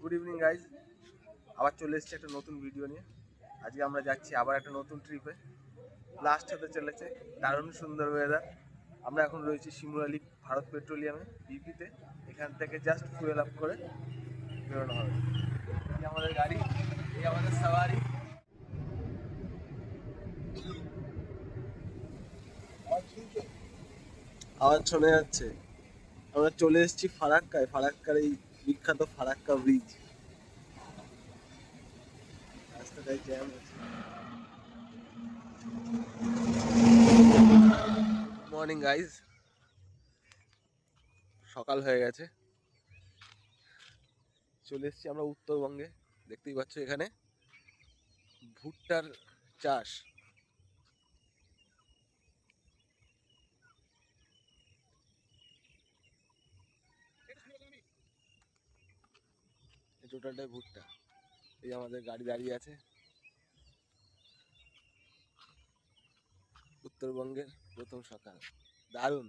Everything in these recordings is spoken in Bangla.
গুড ইভিনিং গাইজ, আবার চলে এসেছি একটা নতুন ভিডিও নিয়ে। আজকে আমরা যাচ্ছি আবার একটা নতুন ট্রিপে। লাস্ট হতে চলেছে, দারুণ সুন্দর ওয়েদার। আমরা এখন রয়েছি শিমুরালী ভারত পেট্রোলিয়ামে বিপিতে। এখান থেকে জাস্ট ফুয়েল আপ করে বেরোনো হবে। এই আমাদের গাড়ি, এই আমাদের সাওয়ারি। আওয়াজ শোনা যাচ্ছে। আমরা চলে এসেছি ফারাক্কায়, ফারাক্কার এই বিখ্যাত ফারাক্কা ব্রিজ। রাস্তাটায় জ্যাম আছে। মর্নিং গাইজ, সকাল হয়ে গেছে। চলে এসেছি আমরা উত্তরবঙ্গে। দেখতেই পাচ্ছ এখানে ভুট্টার চাষ। টোটালটাই ভুট্টা। এই আমাদের গাড়ি দাঁড়িয়ে আছে। উত্তরবঙ্গের প্রথম সকাল, দারুণ।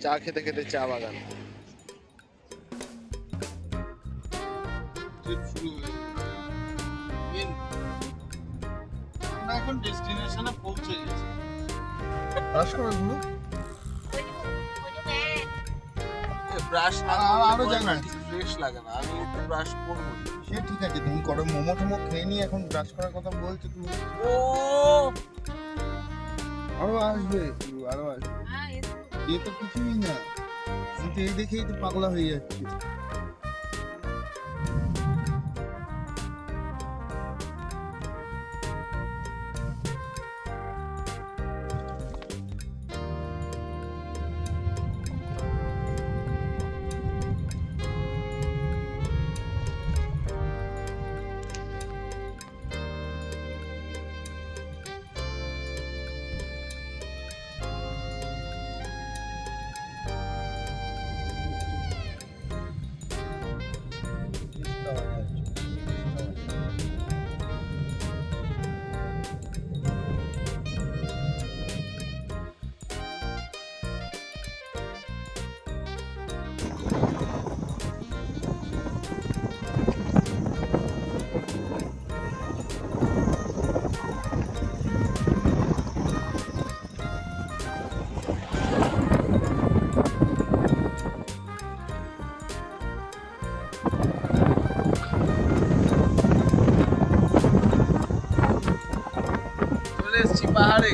চা খেতে খেতে চা বাগান। আমরা এখন ডেস্টিনেশনে পৌঁছে গেছি। ব্রাশ আরো জানা ফ্রেশ লাগে না, আমি একটু ব্রাশ করবো। সে ঠিক আছে, তুমি করো। মোমো টোমো খেয়ে নিয়ে এখন ব্রাশ করার কথা বলছো তুমি। ও আরো আসবে, আরো আসবে। এ তো কিছুই না, আমি তো এই দেখেই তো পাগলা হয়ে যাচ্ছি। চলে এসেছি পাহাড়ে।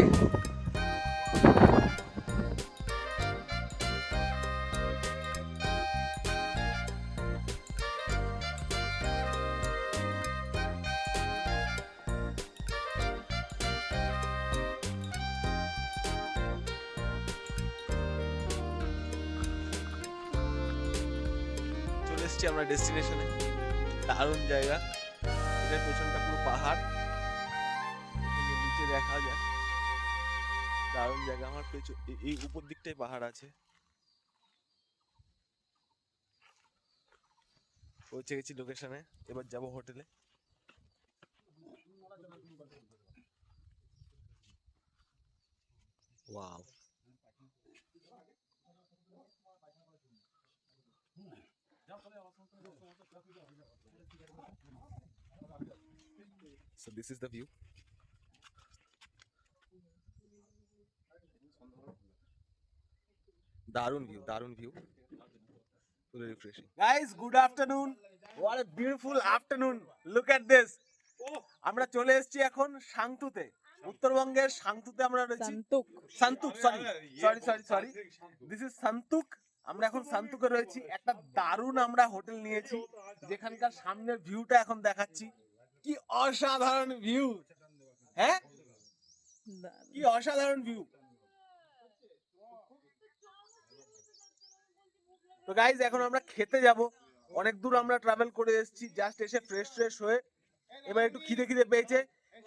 চলে এসেছি আমরা ডেস্টিনেশনে। দারুণ জায়গা। এটার পেছনটা পুরো পাহাড়, নিচে দেখা যায়। দারুণ জায়গা। আমার পেছন এই উপর দিকটাই পাহাড় আছে। পৌঁছে গেছি লোকেশনে, এবার যাব হোটেলে। Wow, so this is the view. দারুণ ভিউ, দারুণ ভিউ, পুরো refreshing. Guys, good afternoon. What a beautiful afternoon, look at this. আমরা চলে এসেছি এখন সাংতুতে, উত্তরবঙ্গের সাংতুতে আমরা রয়েছি। Santuk, sorry sorry sorry sorry this is Santuk. আমরা এখন সান্তুকে রয়েছি। একটা দারুণ আমরা হোটেল নিয়েছি, যেখানকার সামনের ভিউটা এখন দেখাচ্ছি। কি অসাধারণ ভিউ! হ্যাঁ, কি অসাধারণ ভিউ। তো গাইজ, এখন আমরা খেতে যাব। অনেক দূর আমরা ট্রাভেল করে এসেছি, জাস্ট এসে ফ্রেশ হয়ে এবার একটু খিদে খিদে পেয়েছে,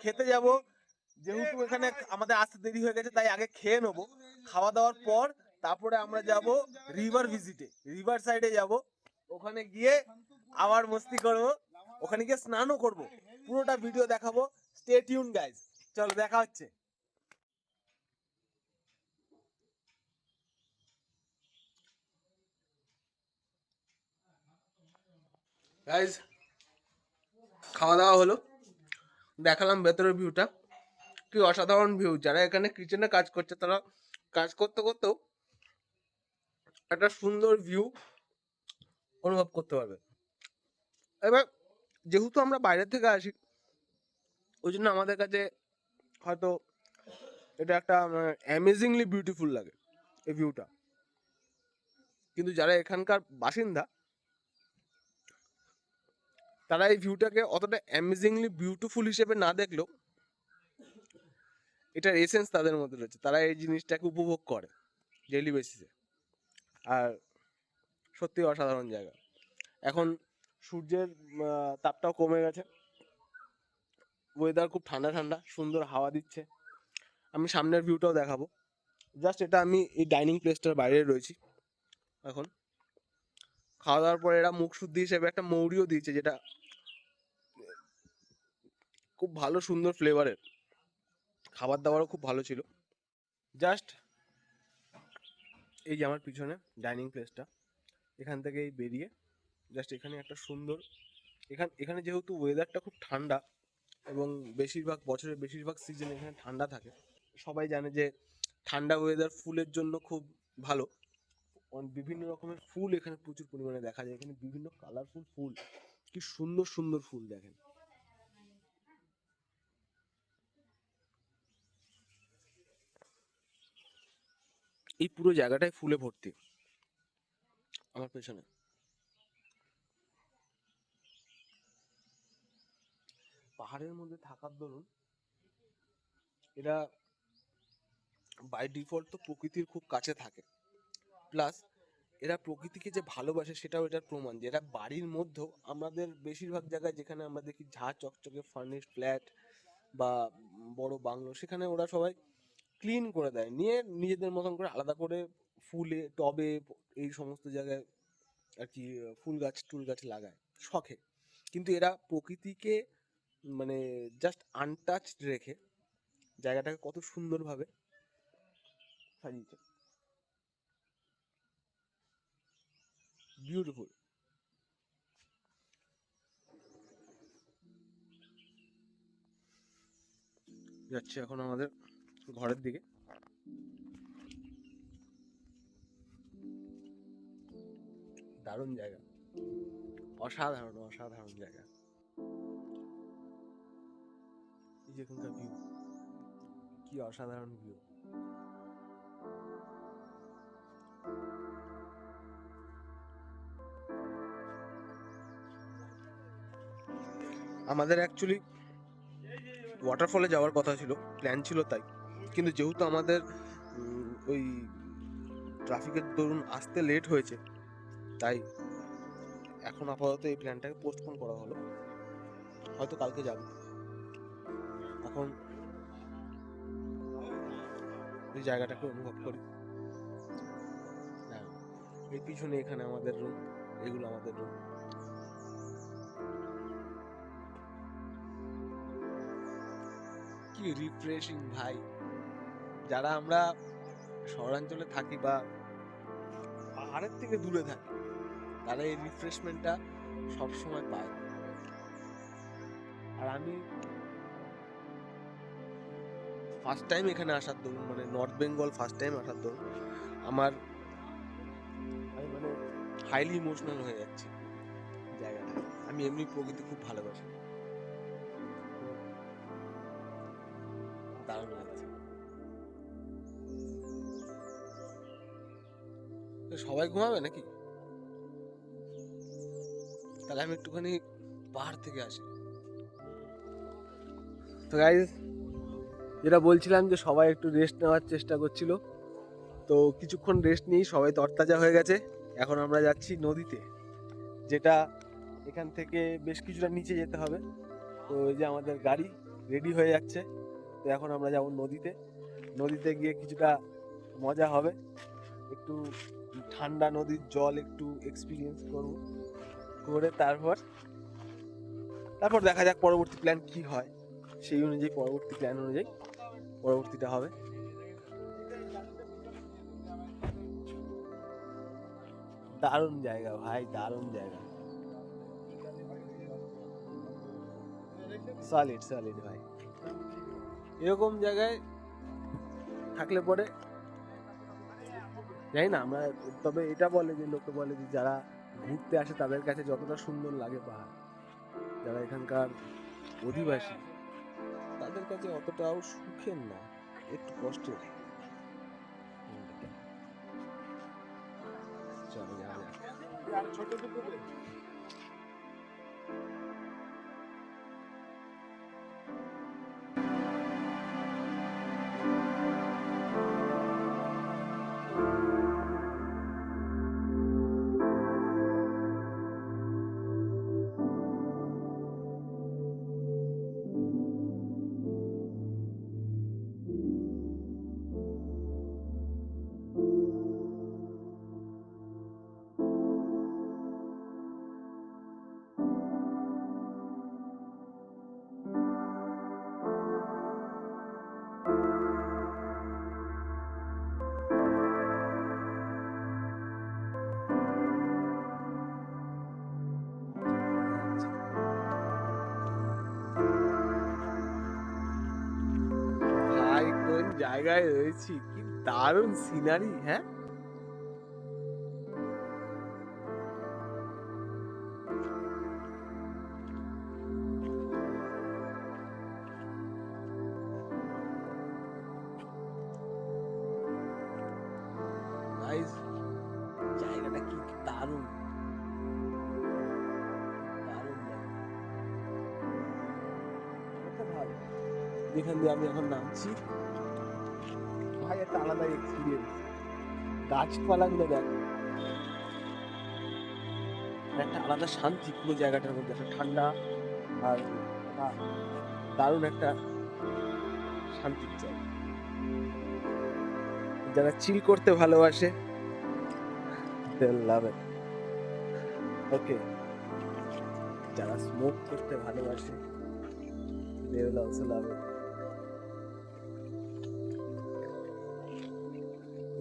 খেতে যাব। যেহেতু এখানে আমাদের আসতে দেরি হয়ে গেছে তাই আগে খেয়ে নেবো, খাওয়া দাওয়ার পর তারপরে আমরা যাব রিভার ভিজিটে, রিভার সাইডে যাব, ওখানে গিয়ে আবার মস্তি করব, ওখানে গিয়ে স্নানও করব, পুরোটা ভিডিও দেখাবো। স্টে টিউন গাইস, চলো দেখা হচ্ছে। গাইস খাওয়া দাওয়া হলো, দেখালাম ভেতরের ভিউটা, কি অসাধারণ ভিউ। যারা এখানে কিচেনে কাজ করছে তারা কাজ করতে করতেও একটা সুন্দর ভিউ অনুভব করতে পারবে। এবার যেহেতু আমরা বাইরে থেকে আসি ওই জন্য আমাদের কাছে হয়তো এটা একটা অ্যামেজিংলি বিউটিফুল লাগে এই ভিউটা, কিন্তু যারা এখানকার বাসিন্দা তারা এই ভিউটাকে অতটা অ্যামেজিংলি বিউটিফুল হিসেবে না দেখলেও এটার এসেন্স তাদের মধ্যে রয়েছে, তারা এই জিনিসটাকে উপভোগ করে ডেইলি বেসিসে। আর সত্যি অসাধারণ জায়গা। এখন সূর্যের তাপটাও কমে গেছে, ওয়েদার খুব ঠান্ডা ঠান্ডা, সুন্দর হাওয়া দিচ্ছে। আমি সামনের ভিউটাও দেখাবো। জাস্ট এটা আমি এই ডাইনিং প্লেসটার বাইরে রয়েছি এখন। খাওয়া দাওয়ার পরে এরা মুখ শুদ্ধি হিসেবে একটা মৌরিও দিয়েছে, যেটা খুব ভালো সুন্দর ফ্লেভারের। খাবার দাবারও খুব ভালো ছিল। জাস্ট এই যে আমার পিছনে ডাইনিং প্লেসটা, এখান থেকে বেরিয়ে জাস্ট এখানে একটা সুন্দর, এখানে যেহেতু ওয়েদারটা খুব ঠান্ডা এবং বছরের বেশিরভাগ সিজন এখানে ঠান্ডা থাকে, সবাই জানে যে ঠান্ডা ওয়েদার ফুলের জন্য খুব ভালো। বিভিন্ন রকমের ফুল এখানে প্রচুর পরিমাণে দেখা যায়, এখানে বিভিন্ন কালারফুল ফুল, কি সুন্দর সুন্দর ফুল দেখেন। এই পুরো জায়গাটাই ফুলে ভর্তি আমার পেছনে। পাহাড়ের মধ্যে থাকার দরুন এরা বাই ডিফল্ট তো প্রকৃতির খুব কাছে থাকে, প্লাস এরা প্রকৃতিকে যে ভালোবাসে সেটাও এটার প্রমাণ। যে এরা বাড়ির মধ্যেও, আমাদের বেশিরভাগ জায়গায় যেখানে আমরা দেখি ঝাঁ চকচকে ফার্নিশ ফ্ল্যাট বা বড় বাংলো, সেখানে ওরা সবাই ক্লিন করে দেয়, নিয়ে নিজেদের মতন করে আলাদা করে ফুলে টবে এই সমস্ত জায়গায় আর কি ফুল গাছ টুল গাছ লাগায় শখে। কিন্তু এরা প্রকৃতিকে মানে জাস্ট আনটাচড রেখে জায়গাটাকে কত সুন্দরভাবে সাজিয়েছে, বিউটিফুল। যাচ্ছি এখন আমাদের ঘরের দিকে। দারুণ জায়গা, অসাধারণ অসাধারণ জায়গা। এই যে এখানকার ভিউ, কি অসাধারণ ভিউ। আমাদের অ্যাকচুয়ালি ওয়াটারফলে যাওয়ার কথা ছিল, প্ল্যান ছিল তাই, কিন্তু যেহেতু আমাদের ওই ট্রাফিকের দরুন আসতে লেট হয়েছে, তাই এখন আপাতত এই প্ল্যানটাকে পোস্টপোন করা হলো, হয়তো কালকে যাব। এখন এই জায়গাটাকে অনুভব করি। এই পিছনে এখানে আমাদের রুম, এগুলো আমাদের রুম। কি রিফ্রেশিং ভাই। যারা আমরা শহরাঞ্চলে থাকি বা পাহাড়ের থেকে দূরে থাকি, তারা এই রিফ্রেশমেন্টটা সবসময় পায়। আর আমি ফার্স্ট টাইম এখানে আসার দরুন, মানে নর্থ বেঙ্গল ফার্স্ট টাইম আসার দরুন আমি মানে হাইলি ইমোশনাল হয়ে যাচ্ছি জায়গাটা। আমি এমনি প্রকৃতি খুব ভালোবাসি, দারুণ লাগছে। সবাই ঘুমাবে নাকি? তাহলে আমি একটুখানি পাহাড় থেকে আসি। তো গাইস, যেটা বলছিলাম যে সবাই একটু রেস্ট নেওয়ার চেষ্টা করছিল, তো কিছুক্ষণ রেস্ট নিয়ে সবাই তরতাজা হয়ে গেছে। এখন আমরা যাচ্ছি নদীতে, যেটা এখান থেকে বেশ কিছুটা নিচে যেতে হবে। তো এই যে আমাদের গাড়ি রেডি হয়ে যাচ্ছে, তো এখন আমরা যাব নদীতে, নদীতে গিয়ে কিছুটা মজা হবে, একটু ঠান্ডা নদীর জল একটু এক্সপিরিয়েন্স করব, করে তারপর দেখা যাক পরবর্তী প্ল্যান কি হয়, সেই অনুযায়ী পরবর্তী প্ল্যান অনুযায়ী পরবর্তীটা হবে। দারুণ জায়গা ভাই, দারুণ জায়গা, সলিড সলিড ভাই। এরকম জায়গায় থাকলে পরে জানি না আমরা, তবে এটা বলে যে লোকে বলে যে যারা ঘুরতে আসে তাদের কাছে যতটা সুন্দর লাগে পাহাড়, যারা এখানকার অধিবাসী তাদের কাছে অতটাও সুখের না, একটু কষ্টের। চলো যাওয়া যাক। ছোট ভাই কোন জায়গায় রয়েছি, কি দারুণ সিনারি। হ্যাঁ গাইস, জায়গাটা কি দারুণ, দারুণ জায়গা, কত ভালো। যেখান দিয়ে আমি এখন নামছি ভাই, একটা আলাদা এক্সপিরিয়েন্স। গাছপালাগুলো দেখ, একটা আলাদা শান্তি পুরো জায়গাটার মধ্যে, একটা ঠান্ডা আর দারুণ একটা শান্তির জায়গা। যারা চিল করতে ভালোবাসে they'll love it. ওকে, যারা স্মোক করতে ভালোবাসে they will also love it.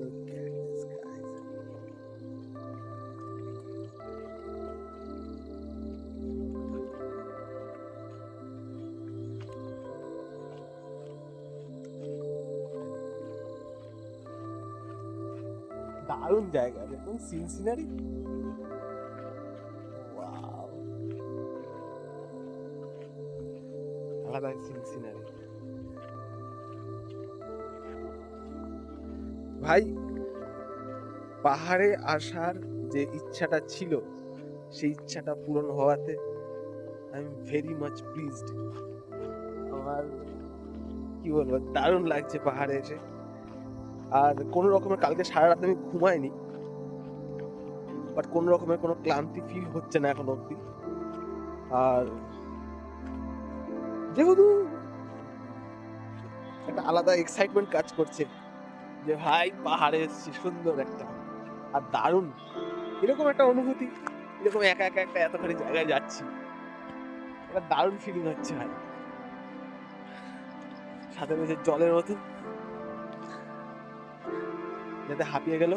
Look at this, guys. দারুণ জায়গা, দেখুন সিনসিনারি, ওয়াও, আলাদা সিনসিনারি। ভাই পাহাড়ে আসার যে ইচ্ছাটা ছিল সেই ইচ্ছাটা পূরণ হওয়াতে I am very much pleased. আমার কি বলবো, দারুণ লাগছে পাহাড়ে এসে। আর কোনো রকমের কালকে সারা রাত আমি ঘুমাইনি, বাট কোনো রকমের কোনো ক্লান্তি ফিল হচ্ছে না এখন অব্দি। আর যেহেতু একটা আলাদা এক্সাইটমেন্ট কাজ করছে যে ভাই পাহাড়ে এসেছি, সুন্দর একটা আর দারুণ এরকম একটা অনুভূতি, এরকম একা একা একটা এতখানি জায়গায় যাচ্ছি, একটা দারুণ ফিলিং হচ্ছে ভাই। সাথে রয়েছে জলের মতো, যাতে হাঁপিয়ে গেল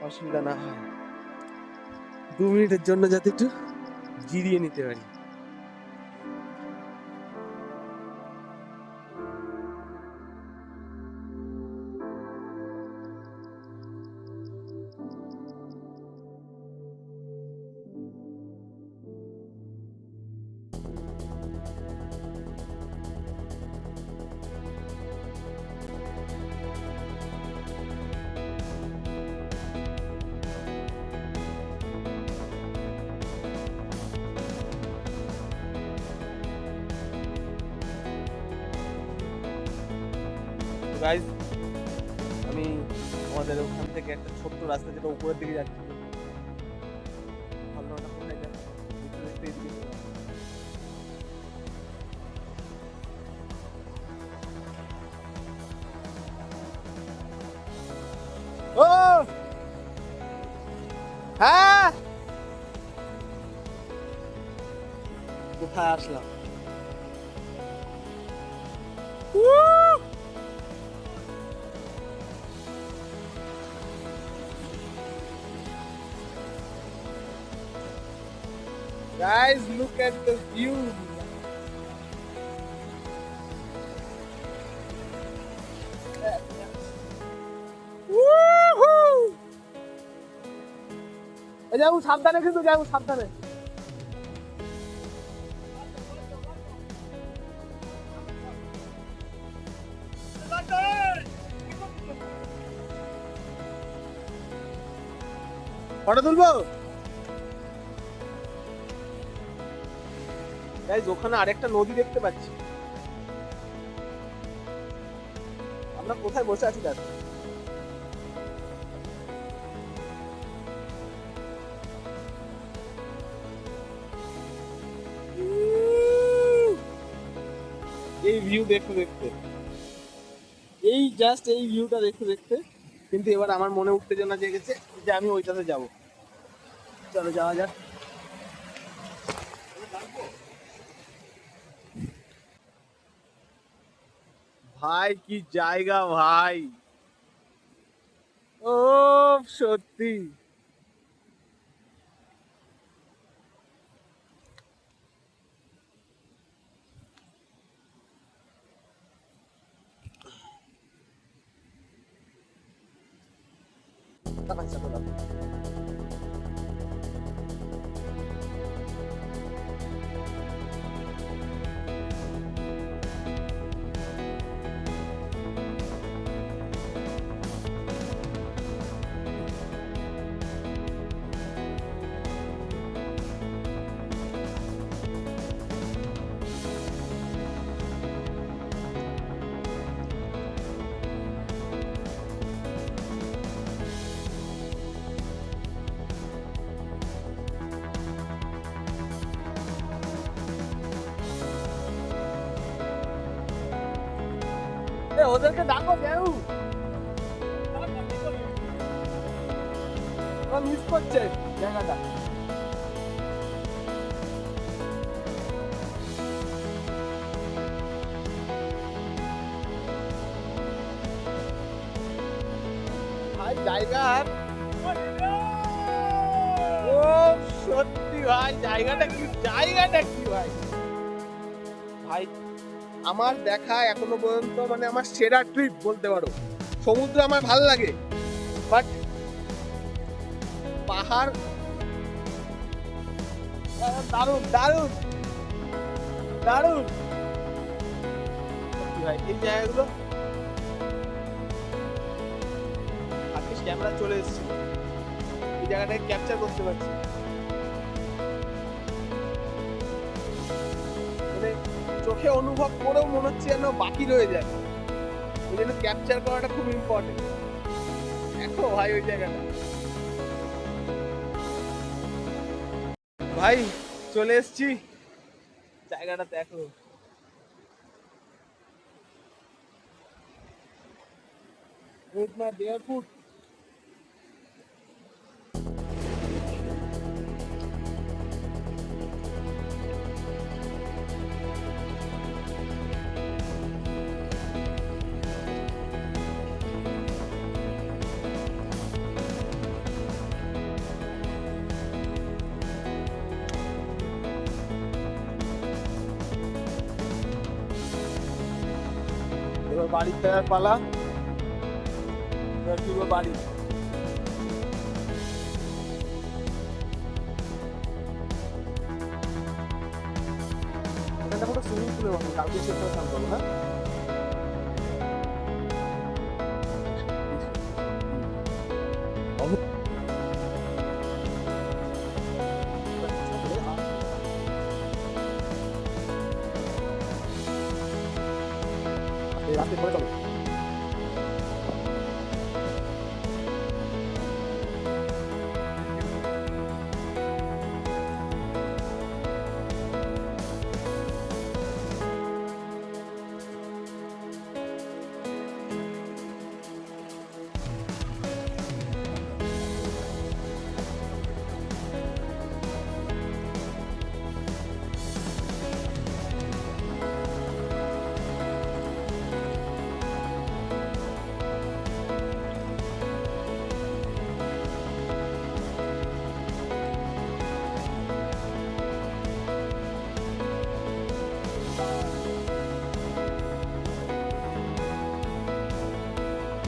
অসুবিধা না হয়, 2 মিনিটের জন্য যাতে একটু জিরিয়ে নিতে পারি। গাইজ, আমি আমাদের ওখান থেকে একটা ছোট্ট রাস্তা যেটা উপরের দিকে যাচ্ছি, ভাবনাটা কোথায় যাবে, কোথায় আসলাম। Guys, look at the view. Woohoo! যাবো সাবধানে, কিন্তু যাবো সাবধানে। ফটো তুলবো? গাইস, ওখানে আরেকটা নদী দেখতে পাচ্ছি। আমরা কোথায় বসে আছি দেখো। এই ভিউ দেখতে দেখতে, এই জাস্ট এই ভিউটা দেখতে দেখতে কিন্তু এবার আমার মনে উত্তেজনা জেগেছে যে আমি ওইটাতে যাব। চলো যাওয়া যাক। ভাই কি জায়গা ভাই, ও সত্যি। ওদেরকে ডাকো, দেউ মিস করছে জায়গাটা। ভাই জায়গার, ও সত্যি ভাই জায়গাটা কি, জায়গাটা কি ভাই। ভাই আমার দেখা এখনো পর্যন্ত মানে আমার সেরা ট্রিপ বলতে পারো। সমুদ্র আমার ভালো লাগে, বাট পাহাড় দারুণ দারুণ দারুণ ভাই। এই জায়গাগুলো আজকে ক্যামেরা চলে এসেছে, এই জায়গাটাকে ক্যাপচার করতে পারছি। মানে চোখে অনুভব করেও মনে হচ্ছে যেন বাকি রয়ে যায়, ওই জন্য ক্যাপচার করাটা খুব ইম্পর্টেন্ট। দেখো ভাই ওই জায়গাটা, ভাই চলে এসছি জায়গাটা দেখো। With my barefoot. এবার বাড়ি ফেরার পালা, এবার ফিরবো বাড়ি। এখানটা পুরো সুইমিং পুলের মতো, কালকে সে স্নান করবো। হ্যাঁ রাতে করে চলো।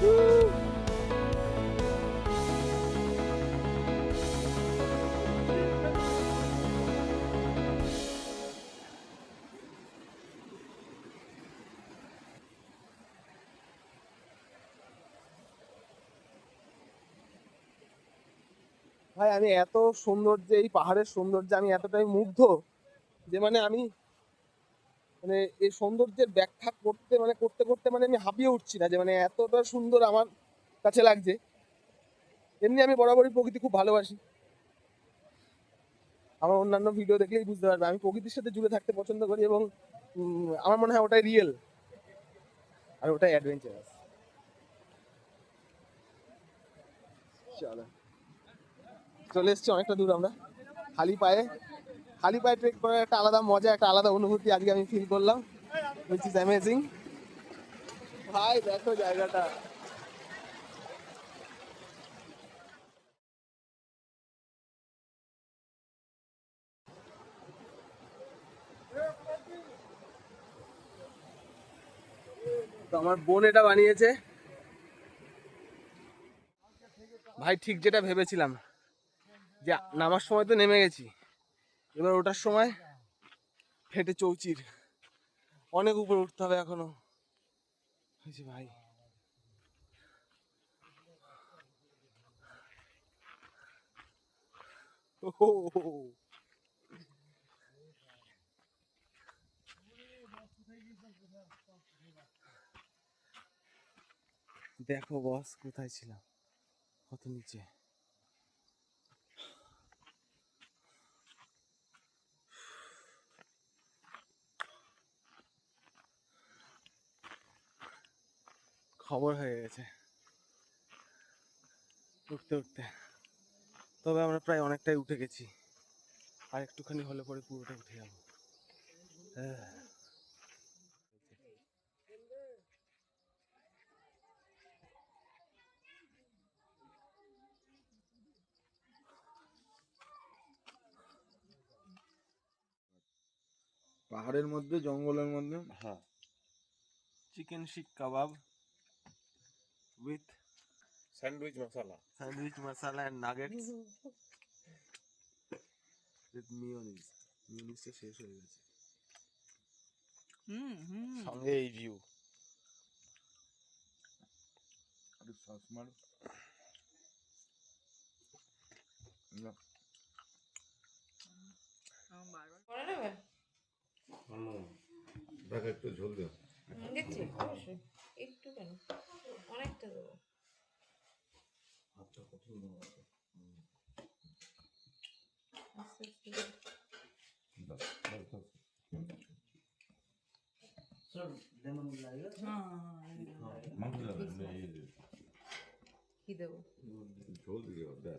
ভাই আমি এত সৌন্দর্যে, এই পাহাড়ের সৌন্দর্যে আমি এতটাই মুগ্ধ যে মানে আমি মানে এই সৌন্দর্যের ব্যাখ্যা করতে মানে করতে করতে মানে আমি হাঁপিয়ে উঠছি না, যে মানে এতটা সুন্দর আমার কাছে লাগছে। এমনি আমি বরাবরই প্রকৃতি খুব ভালোবাসি, আমার অন্যান্য ভিডিও দেখলেই বুঝতে পারবে আমি প্রকৃতির সাথে জুড়ে থাকতে পছন্দ করি, এবং আমার মনে হয় ওটাই রিয়েল আর ওটাই অ্যাডভেঞ্চারাস। চলো, চলে এসছি অনেকটা দূর আমরা। খালি পায়ে ট্রেক করার একটা আলাদা মজা, একটা আলাদা অনুভূতি আজকে আমি ফিল করলাম, which is amazing। ভাই দেখো জায়গাটা, তো আমার বোন এটা বানিয়েছে ভাই, ঠিক যেটা ভেবেছিলাম যে নামার সময় তো নেমে গেছি, এবার ওঠার সময় ফেটে চৌচির, অনেক উপরে উঠতে হবে এখনো হয়েছে ভাই। দেখো বস কোথায় ছিলাম, কত নিচে। খবর হয়ে গেছে উঠতে উঠতে, তবে আমরা প্রায় অনেকটাই উঠে গেছি, আর একটুখানি হলে পরে পুরোটা উঠে যাবো। পাহাড়ের মধ্যে, জঙ্গলের মধ্যে। হ্যাঁ, chicken seekh kebab with sandwich masala and nuggets with mayonnaise. মিয়োনিজটা শেষ হয়ে গেছে, সঙ্গে এই ভিউ। করে নেবে? দেখ একটু ঝোল দেও। দিচ্ছি অবশ্যই, একটু কেন, অনেকটা দেবো। আস্তে আস্তে। কি দেবো? ঝোল দিয়ে ব্যাস।